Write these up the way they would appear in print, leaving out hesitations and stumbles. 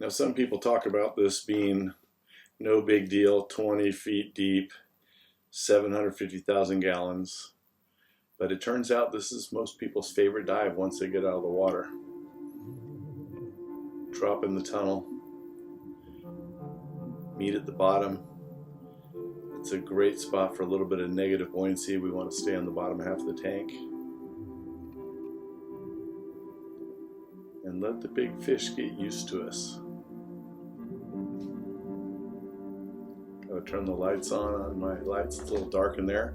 Now, some people talk about this being no big deal, 20 feet deep, 750,000 gallons. But it turns out this is most people's favorite dive once they get out of the water. Drop in the tunnel, meet at the bottom. It's a great spot for a little bit of negative buoyancy. We want to stay on the bottom half of the tank. And let the big fish get used to us. Gotta turn the lights on my lights. It's a little dark in there.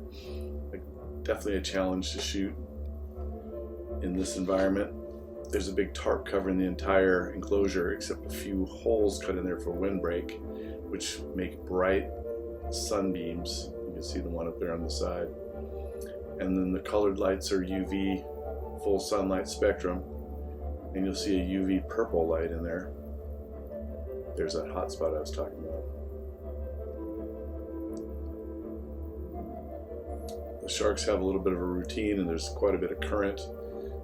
Definitely a challenge to shoot in this environment. There's a big tarp covering the entire enclosure except a few holes cut in there for windbreak, which make bright sunbeams. You can see the one up there on the side. And then the colored lights are UV full sunlight spectrum, and you'll see a UV purple light in there. There's that hot spot I was talking about. The sharks have a little bit of a routine, and there's quite a bit of current.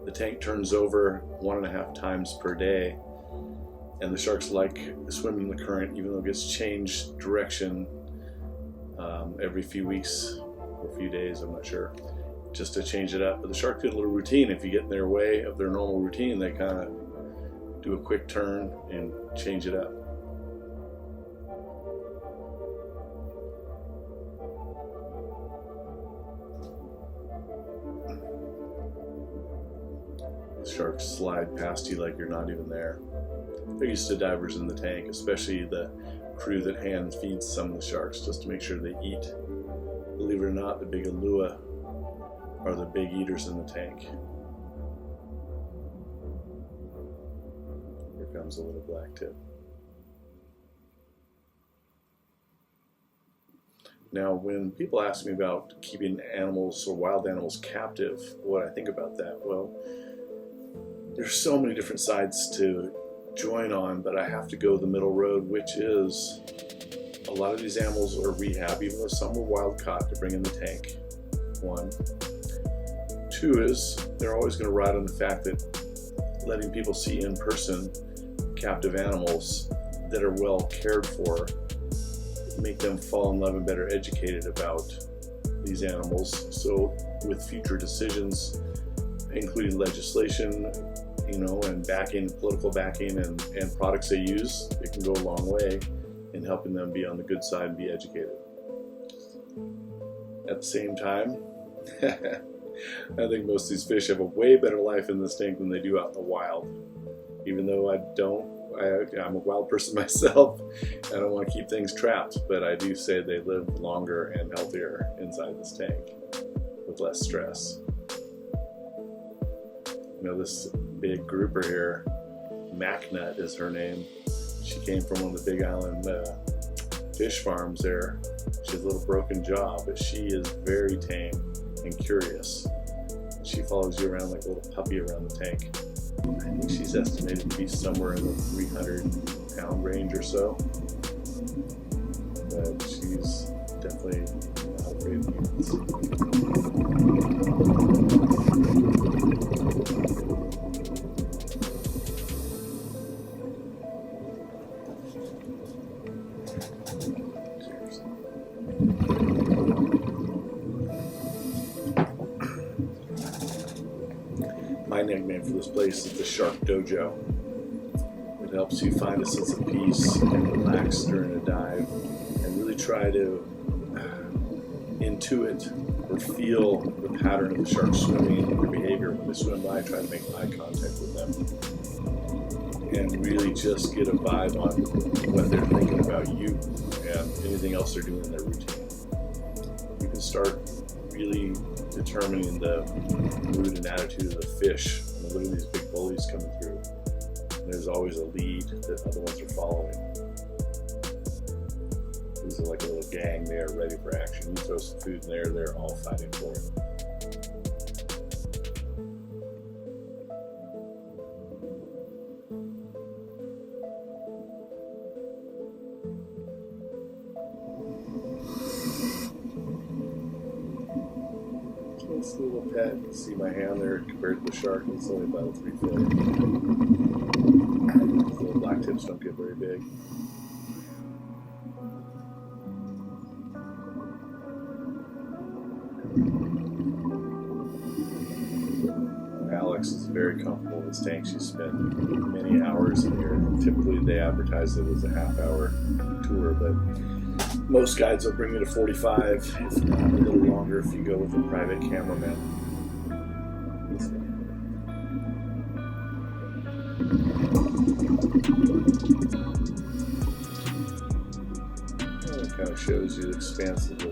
The tank turns over 1.5 times per day, and the sharks like swimming in the current, even though it gets changed direction every few weeks or a few days, I'm not sure, just to change it up. But the sharks get a little routine. If you get in their way of their normal routine, they kind of do a quick turn and change it up. The sharks slide past you like you're not even there. They're used to divers in the tank, especially the crew that hand feeds some of the sharks just to make sure they eat. Believe it or not, the big alua are the big eaters in the tank. Here comes a little black tip. Now, when people ask me about keeping animals or wild animals captive, what I think about that, well, there's so many different sides to join on, but I have to go the middle road, which is a lot of these animals are rehab, even though some were wild caught to bring in the tank. 1. 2 is they're always going to ride on the fact that letting people see in person captive animals that are well cared for make them fall in love and better educated about these animals. So with future decisions, including legislation, and backing, political backing, and products they use, it can go a long way in helping them be on the good side and be educated. At the same time, I think most of these fish have a way better life in this tank than they do out in the wild. Even though I'm a wild person myself, I don't want to keep things trapped, but I do say they live longer and healthier inside this tank with less stress. This big grouper here, Macnut is her name. She came from one of the Big Island fish farms there. She has a little broken jaw, but she is very tame and curious. She follows you around like a little puppy around the tank. I think she's estimated to be somewhere in the 300-pound range or so. But she's definitely not afraid of humans. My nickname for this place is the Shark Dojo. It helps you find a sense of peace and relax during a dive and really try to intuit or feel the pattern of the shark swimming, their behavior. When they swim by, try to make eye contact with them and really just get a vibe on what they're thinking about you and anything else they're doing in their routine. You can start really determining the mood and attitude of the fish. Look at these big bullies coming through. And there's always a lead that other ones are following. These are like a little gang. They are ready for action. You throw some food in there, they're all fighting for it. This little pet, you see my hand there compared to the shark, it's only about 3 foot. Little black tip tips don't get very big. Alex is very comfortable in this tank. She's spent many hours in here. Typically they advertise it as a half-hour tour, but most guides will bring you to 45, if not a little longer if you go with a private cameraman. It kind of shows you the expanse of the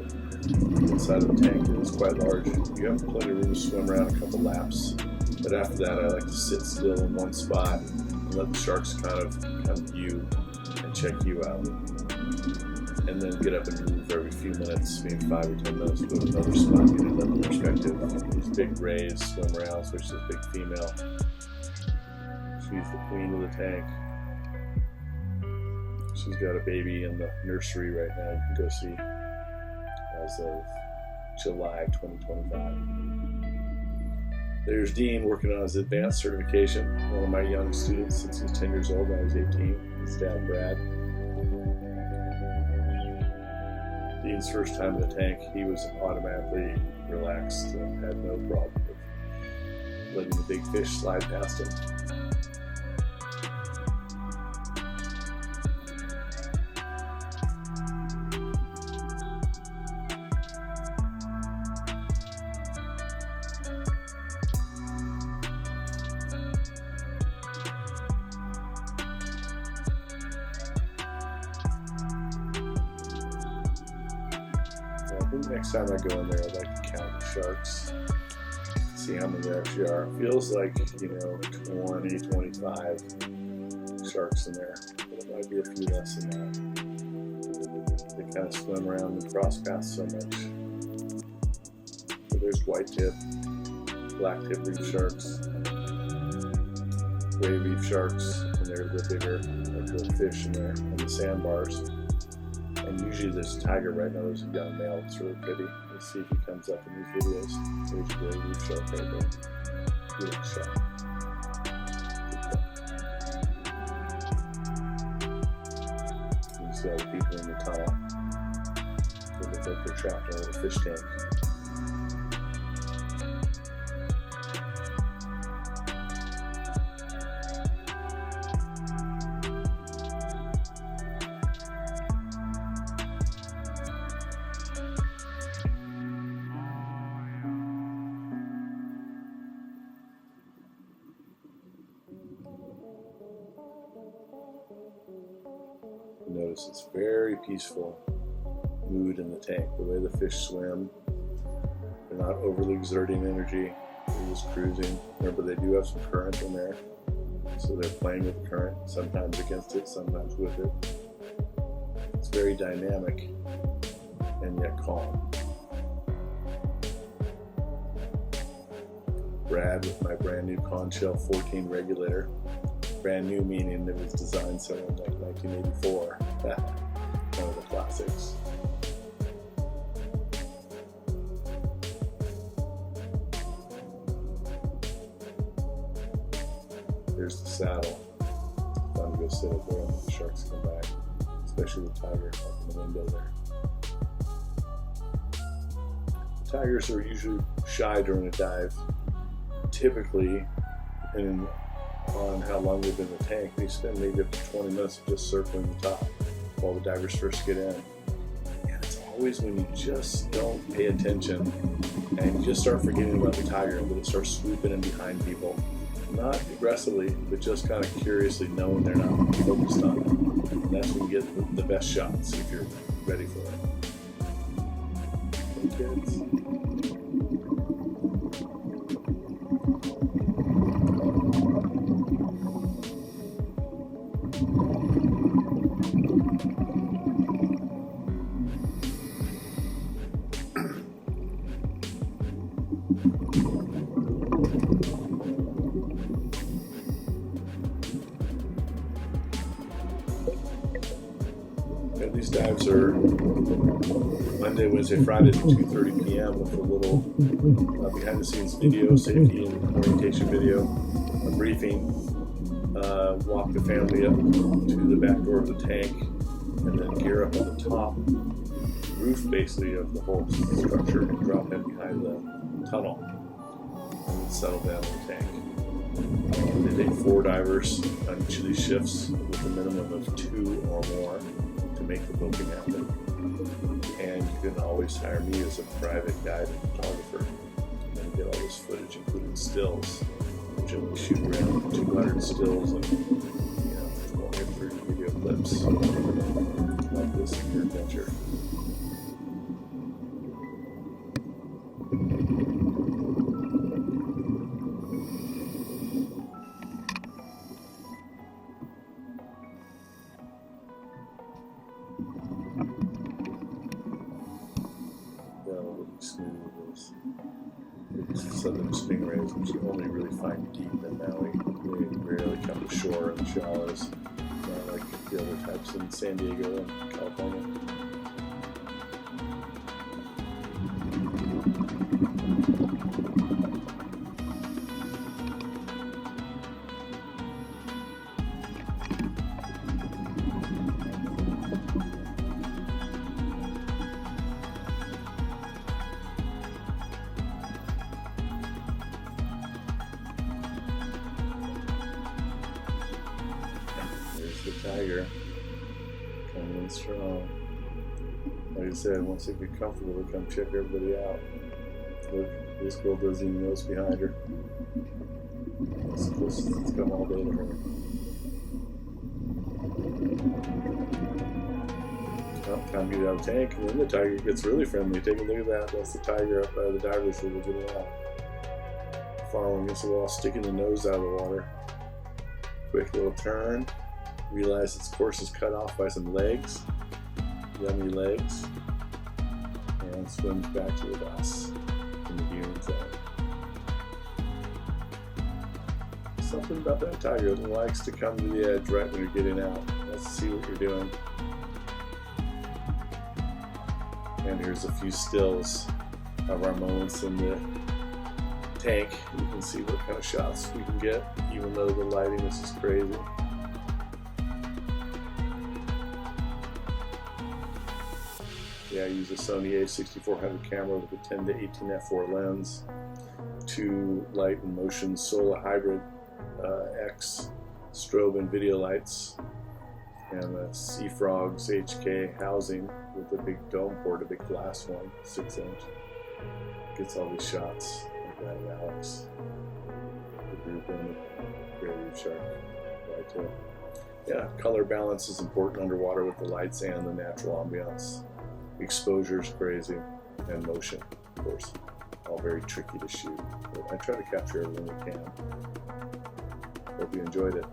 inside of the tank. It is quite large. You have plenty of room to swim around a couple laps. But after that, I like to sit still in one spot and let the sharks kind of come to you and check you out. And then get up and move every few minutes, maybe 5 or 10 minutes, go to another spot, get another perspective. These big rays swim around, so it's this big female. She's the queen of the tank. She's got a baby in the nursery right now. You can go see as of July 2025. There's Dean working on his advanced certification. One of my young students since he's 10 years old. When I was 18. His dad, Brad. Dean's first time in the tank, he was automatically relaxed and had no problem with letting the big fish slide past him. Next time I go in there, I'd like to count the sharks, see how many there actually are. It feels like, 20, 25 sharks in there, but it might be a few less than that. They kind of swim around and cross paths so much. So there's white tip, black tip reef sharks, gray reef sharks, and they're the bigger of the fish in there, and the sandbars. And usually there's a tiger right now. There's a young male. It's really pretty. Let's see if he comes up in these videos. There's a gray reef shark right there. Beautiful shark. You see all the people in the tunnel. They look like they're trapped in a little fish tank. Notice it's very peaceful mood in the tank. The way the fish swim, they're not overly exerting energy. They're just cruising. Remember, they do have some current in there, so they're playing with the current, sometimes against it, sometimes with it. It's very dynamic and yet calm. Brad with my brand new conch shell 14 regulator. Brand new meaning it was designed somewhere in like 1984. One of the classics. Here's the saddle. Fun to go sit up there when the sharks come back, especially the tiger up in the window there. The tigers are usually shy during a dive. Typically, depending on how long they've been in the tank, they spend maybe up to 20 minutes just circling the top while the divers first get in. And it's always when you just don't pay attention and you just start forgetting about the tiger and it'll start swooping in behind people. Not aggressively, but just kind of curiously knowing they're not focused on it. And that's when you get the best shots if you're ready for it. Hey kids. These dives are Monday, Wednesday, Fridays at 2:30 p.m. with a little behind-the-scenes video, safety and orientation video, a briefing, walk the family up to the back door of the tank, and then gear up on the top roof basically of the whole structure and drop in behind the tunnel and then settle down in the tank. They take 4 divers on each of these shifts with a minimum of 2 or more to make the booking happen. And you can always hire me as a private guide and photographer and get all this footage, including stills. We shoot around 200 stills and 20 or 30 video clips like this in your adventure. Smooth as southern stingrays, which you only really find deep in Maui. They rarely come to shore in the shallows, not like the other types in San Diego and California. The tiger coming in strong. Like I said, once they get comfortable, they come check everybody out. Look, this girl doesn't even know it's behind her. It's close as it's come all day to her. Well, time to get out of the tank, and then the tiger gets really friendly. Take a look at that. That's the tiger up by the divers where they're getting out. Following us while sticking the nose out of the water. Quick little turn. Realize its course is cut off by some legs, yummy legs, and swims back to us in the viewing zone. Something about that tiger that likes to come to the edge right when you're getting out. Let's see what you're doing. And here's a few stills of our moments in the tank. You can see what kind of shots we can get, even though the lighting is just crazy. Yeah, I use a Sony A6400 camera with a 10 to 18 f4 lens, 2 light and motion SOLA hybrid X strobe and video lights, and a Seafrogs HK housing with a big dome port, a big glass one, 6-inch. Gets all these shots like that of Alex, the group and the gray reef shark right there. Yeah, color balance is important underwater with the lights and the natural ambiance. Exposure is crazy, and motion, of course, all very tricky to shoot. But I try to capture everything we can. Hope you enjoyed it.